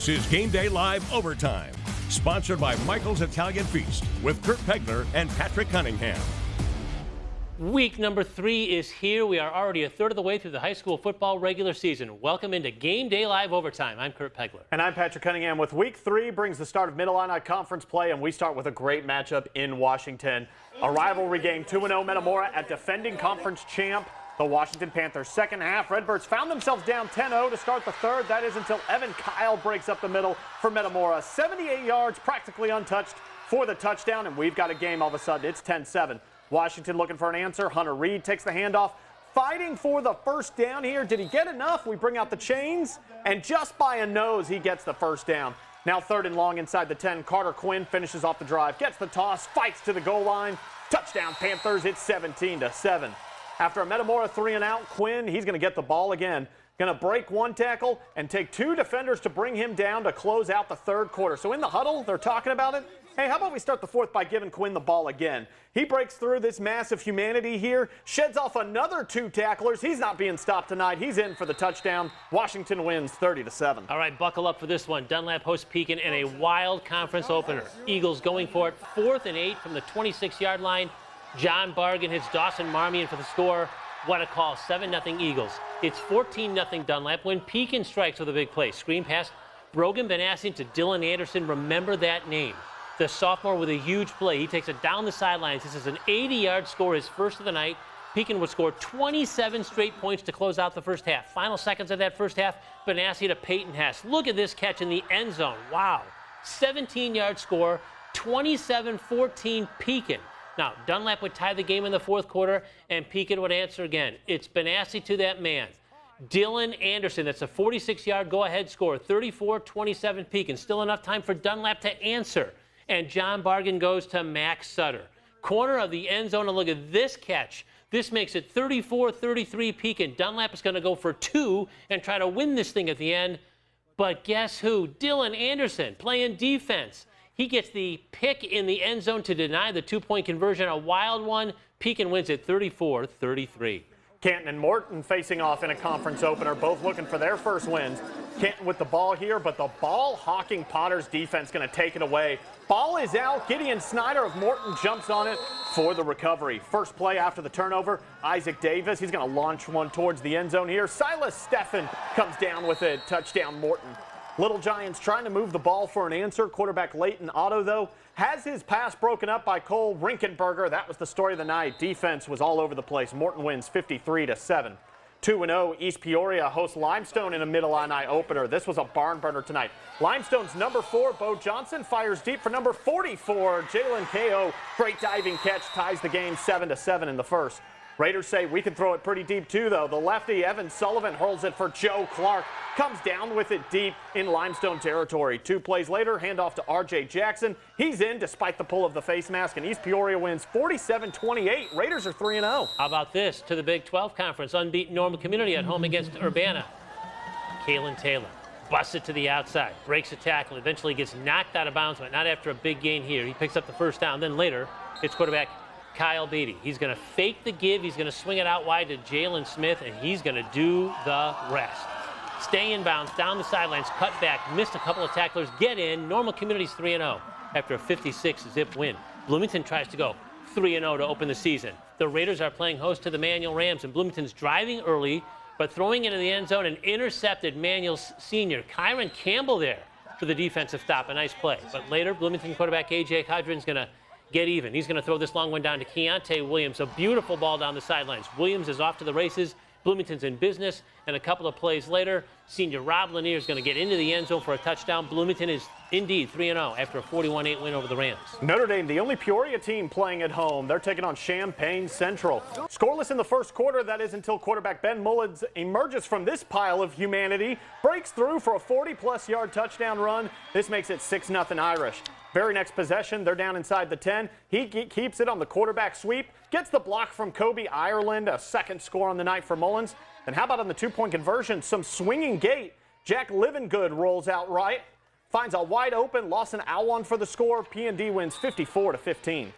This is Game Day Live Overtime, sponsored by Michael's Italian Feast with Kurt Pegler and Patrick Cunningham. Week number 3 is here. We are already a third of the way through the high school football regular season. Welcome into Game Day Live Overtime. I'm Kurt Pegler. And I'm Patrick Cunningham. With Week 3 brings the start of Mid-Illini Conference play, and we start with a great matchup in Washington. A rivalry game, 2-0 Metamora at defending conference champ, the Washington Panthers. Second half, Redbirds found themselves down 10-0 to start the third. That is until Evan Kyle breaks up the middle for Metamora. 78 yards, practically untouched for the touchdown, and we've got a game all of a sudden. It's 10-7. Washington looking for an answer. Hunter Reed takes the handoff, fighting for the first down here. Did he get enough? We bring out the chains, and just by a nose, he gets the first down. Now third and long inside the 10. Carter Quinn finishes off the drive, gets the toss, fights to the goal line. Touchdown Panthers. It's 17-7. After a Metamora 3-and-out, Quinn, he's going to get the ball again. Going to break one tackle and take two defenders to bring him down to close out the third quarter. So in the huddle, they're talking about it. Hey, how about we start the fourth by giving Quinn the ball again? He breaks through this mass of humanity here, sheds off another two tacklers. He's not being stopped tonight. He's in for the touchdown. Washington wins 30-7. All right, buckle up for this one. Dunlap hosts Pekin in a wild conference opener. Eagles going for it, 4th and 8 from the 26-yard line. John Bargan hits Dawson Marmion for the score. What a call, 7-0 Eagles. It's 14-0 Dunlap when Pekin strikes with a big play. Screen pass, Brogan Benassian to Dylan Anderson. Remember that name. The sophomore with a huge play. He takes it down the sidelines. This is an 80-yard score, his first of the night. Pekin would score 27 straight points to close out the first half. Final seconds of that first half, Benassian to Peyton Hess. Look at this catch in the end zone. Wow. 17-yard score, 27-14 Pekin. Now, Dunlap would tie the game in the fourth quarter, and Pekin would answer again. It's Benassi to that man. Dylan Anderson, that's a 46-yard go-ahead score, 34-27 Pekin. Still enough time for Dunlap to answer. And John Bargan goes to Max Sutter. Corner of the end zone, and look at this catch. This makes it 34-33 Pekin. Dunlap is going to go for 2 and try to win this thing at the end. But guess who? Dylan Anderson playing defense. He gets the pick in the end zone to deny the 2-point conversion. A wild one. Pekin wins it 34-33. Canton and Morton facing off in a conference opener, both looking for their first wins. Canton with the ball here, but the ball-hawking Potters defense going to take it away. Ball is out. Gideon Snyder of Morton jumps on it for the recovery. First play after the turnover, Isaac Davis. He's going to launch one towards the end zone here. Silas Steffen comes down with it. Touchdown Morton. Little Giants trying to move the ball for an answer. Quarterback Leighton Otto, though, has his pass broken up by Cole Rinkenberger. That was the story of the night. Defense was all over the place. Morton wins 53-7. 2-0, East Peoria hosts Limestone in a Mid-Illini opener. This was a barn burner tonight. Limestone's number 4, Bo Johnson, fires deep for number 44, Jalen Ko. Great diving catch, ties the game 7-7 in the first. Raiders say we can throw it pretty deep too, though. The lefty, Evan Sullivan, hurls it for Joe Clark. Comes down with it deep in Limestone territory. 2 plays later, handoff to R.J. Jackson. He's in despite the pull of the face mask, and East Peoria wins 47-28. Raiders are 3-0. How about this? To the Big 12 Conference, unbeaten Normal Community at home against Urbana. Kalen Taylor busts it to the outside, breaks a tackle, eventually gets knocked out of bounds, but not after a big gain here. He picks up the first down. Then later, it's quarterback Kyle Beatty. He's going to fake the give. He's going to swing it out wide to Jalen Smith, and he's going to do the rest. Stay in bounds, down the sidelines, cut back, missed a couple of tacklers, get in. Normal Community's 3-0 after a 56-zip win. Bloomington tries to go 3-0 to open the season. The Raiders are playing host to the Manual Rams, and Bloomington's driving early, but throwing into the end zone and intercepted Manual's senior, Kyron Campbell, there for the defensive stop. A nice play. But later, Bloomington quarterback A.J. Hodgren's going to get even. He's going to throw this long one down to Keontae Williams. A beautiful ball down the sidelines. Williams is off to the races. Bloomington's in business, and a couple of plays later, senior Rob Lanier is going to get into the end zone for a touchdown. Bloomington is indeed 3-0 after a 41-8 win over the Rams. Notre Dame, the only Peoria team playing at home. They're taking on Champaign Central. Scoreless in the first quarter, that is until quarterback Ben Mullins emerges from this pile of humanity, breaks through for a 40-plus yard touchdown run. This makes it 6-0 Irish. Very next possession, they're down inside the 10. He keeps it on the quarterback sweep, gets the block from Kobe Ireland, a second score on the night for Mullins. And how about on the 2-point conversion, some swinging gate. Jack Livengood rolls out right, finds a wide open Lawson Alwan for the score. P&D wins 54-15.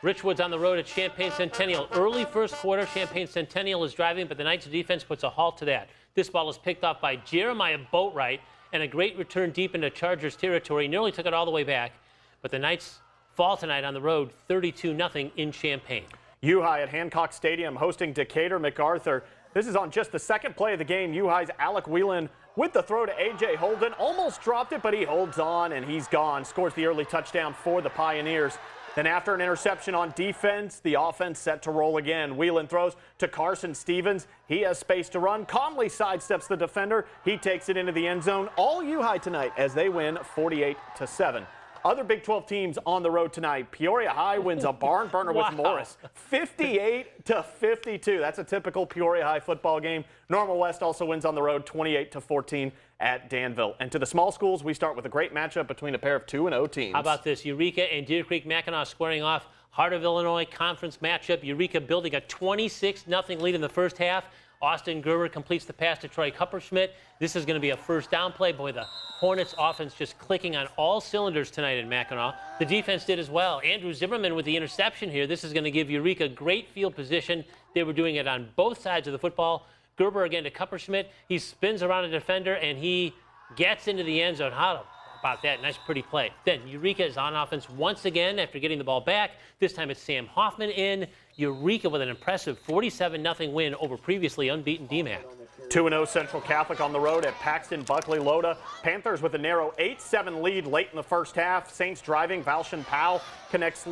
Richwood's on the road at Champaign Centennial. Early first quarter, Champaign Centennial is driving, but the Knights' defense puts a halt to that. This ball is picked off by Jeremiah Boatwright, and a great return deep into Chargers territory. Nearly took it all the way back, but the Knights fall tonight on the road 32-0 in Champaign. U-High at Hancock Stadium hosting Decatur MacArthur. This is on just the second play of the game. U-High's Alec Whelan with the throw to A.J. Holden. Almost dropped it, but he holds on, and he's gone. Scores the early touchdown for the Pioneers. Then after an interception on defense, the offense set to roll again. Whelan throws to Carson Stevens. He has space to run. Conley sidesteps the defender. He takes it into the end zone. All U-High tonight as they win 48-7. Other Big 12 teams on the road tonight. Peoria High wins a barn burner with Morris, 58-52. That's a typical Peoria High football game. Normal West also wins on the road 28-14 at Danville. And to the small schools, we start with a great matchup between a pair of 2-0 teams. How about this? Eureka and Deer Creek Mackinac squaring off. Heart of Illinois conference matchup. Eureka building a 26-0 lead in the first half. Austin Gerber completes the pass to Troy Kupperschmidt. This is going to be a first down play. Boy, the Hornets offense just clicking on all cylinders tonight in Mackinac. The defense did as well. Andrew Zimmerman with the interception here. This is going to give Eureka great field position. They were doing it on both sides of the football. Gerber again to Kupperschmidt. He spins around a defender, and he gets into the end zone. How about that? Nice, pretty play. Then Eureka is on offense once again after getting the ball back. This time it's Sam Hoffman in. Eureka with an impressive 47-0 win over previously unbeaten DMAC. 2-0 Central Catholic on the road at Paxton Buckley Loda. Panthers with a narrow 8-7 lead late in the first half. Saints driving. Valshan Powell connects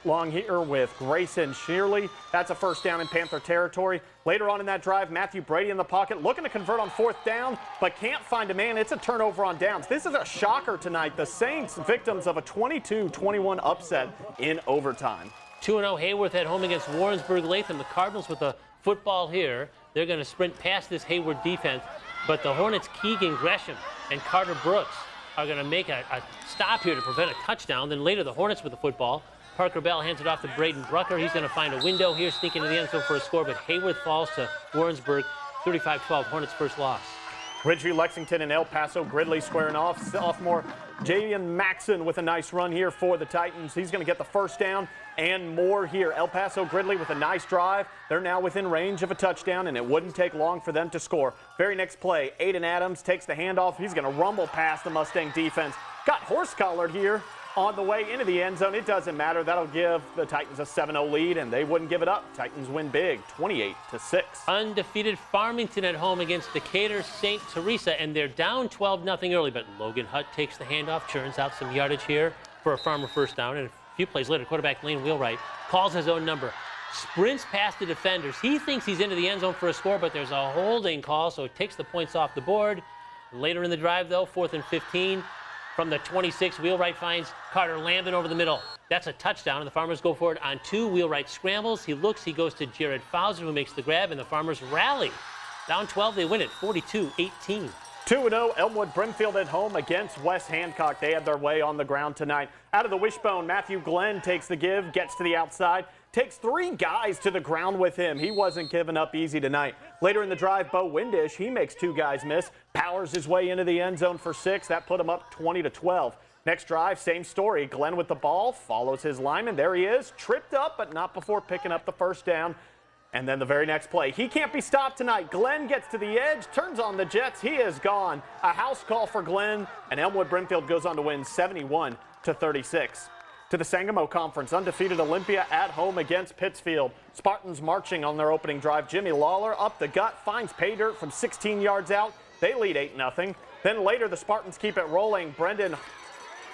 long here with Grayson Shearley. That's a first down in Panther territory. Later on in that drive, Matthew Brady in the pocket looking to convert on fourth down, but can't find a man. It's a turnover on downs. This is a shocker tonight. The Saints victims of a 22-21 upset in overtime. 2-0 Hayworth at home against Warrensburg-Latham. The Cardinals with the football here. They're going to sprint past this Hayward defense, but the Hornets' Keegan Gresham and Carter Brooks are going to make a stop here to prevent a touchdown. Then later the Hornets with the football. Parker Bell hands it off to Braden Brucker. He's going to find a window here, sneak into the end zone for a score, but Hayworth falls to Warrensburg. 35-12, Hornets' first loss. Ridgeview, Lexington, and El Paso Gridley squaring off. Sophomore Javian Maxson with a nice run here for the Titans. He's going to get the first down and more here. El Paso Gridley with a nice drive. They're now within range of a touchdown, and it wouldn't take long for them to score. Very next play, Aiden Adams takes the handoff. He's going to rumble past the Mustang defense. Got horse-collared here on the way into the end zone. It doesn't matter. That'll give the Titans a 7-0 lead, and they wouldn't give it up. Titans win big, 28-6. Undefeated Farmington at home against Decatur St. Teresa, and they're down 12-0 early, but Logan Hutt takes the handoff, churns out some yardage here for a Farmer first down, and a few plays later, quarterback Lane Wheelwright calls his own number, sprints past the defenders. He thinks he's into the end zone for a score, but there's a holding call, so it takes the points off the board. Later in the drive, though, 4th and 15. From the 26, Wheelwright finds Carter Lambin over the middle. That's a touchdown, and the Farmers go for it on 2. Wheelwright scrambles. He looks. He goes to Jared Fowler, who makes the grab, and the Farmers rally. Down 12, they win it, 42-18. 2-0 Elmwood Brimfield at home against West Hancock. They had their way on the ground tonight. Out of the wishbone, Matthew Glenn takes the give, gets to the outside, takes 3 guys to the ground with him. He wasn't giving up easy tonight. Later in the drive, Bo Windish, he makes 2 guys miss, powers his way into the end zone for 6. That put him up 20-12. Next drive, same story. Glenn with the ball, follows his lineman. There he is, tripped up, but not before picking up the first down. And then the very next play, he can't be stopped tonight. Glenn gets to the edge, turns on the Jets. He is gone. A house call for Glenn, and Elmwood Brimfield goes on to win 71-36. To the Sangamo Conference, undefeated Olympia at home against Pittsfield. Spartans marching on their opening drive. Jimmy Lawler up the gut, finds pay dirt from 16 yards out. They lead 8-0. Then later, the Spartans keep it rolling. Brendan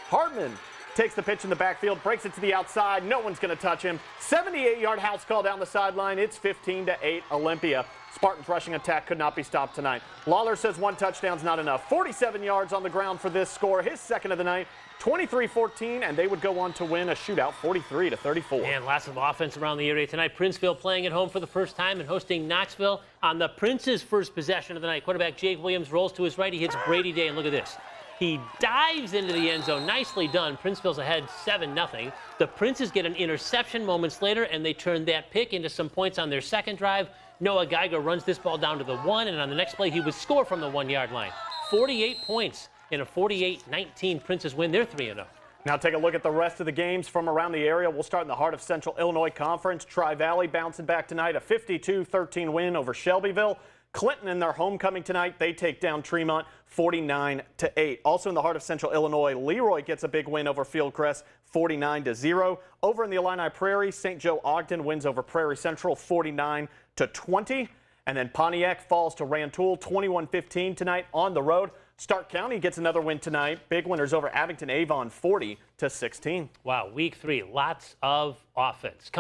Hardman takes the pitch in the backfield, breaks it to the outside. No one's going to touch him. 78-yard house call down the sideline. It's 15-8 Olympia. Spartans rushing attack could not be stopped tonight. Lawler says 1 touchdown's not enough. 47 yards on the ground for this score, his second of the night. 23-14, and they would go on to win a shootout 43-34. And lots of offense around the area tonight. Princeville playing at home for the first time and hosting Knoxville on the Prince's first possession of the night. Quarterback Jake Williams rolls to his right. He hits Brady Day, and look at this. He dives into the end zone. Nicely done. Princeville's ahead 7-0. The Princes get an interception moments later, and they turn that pick into some points on their second drive. Noah Geiger runs this ball down to the 1, and on the next play, he would score from the 1-yard line. 48 points in a 48-19 Princes win. They're 3-0. Now take a look at the rest of the games from around the area. We'll start in the heart of Central Illinois Conference. Tri-Valley bouncing back tonight, a 52-13 win over Shelbyville. Clinton in their homecoming tonight, they take down Tremont 49-8. Also in the heart of Central Illinois, Leroy gets a big win over Fieldcrest 49-0. Over in the Illini Prairie, St. Joe Ogden wins over Prairie Central 49-20. And then Pontiac falls to Rantoul 21-15 tonight on the road. Stark County gets another win tonight. Big winners over Abington Avon 40-16. Wow, week 3, lots of offense.